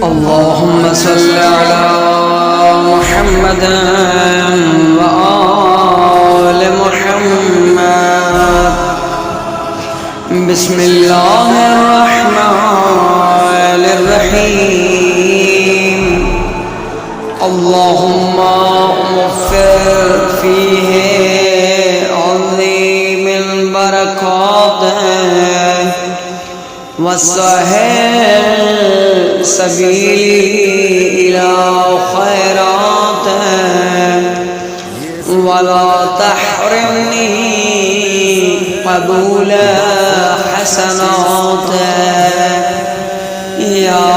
اللهم صل على محمد وآل محمد. بسم الله الرحمن الرحيم. اللهم وفر فيه عظيم البركات وسهل سبيلي إلى خيرات ولا تحرمني قبول حسنات يا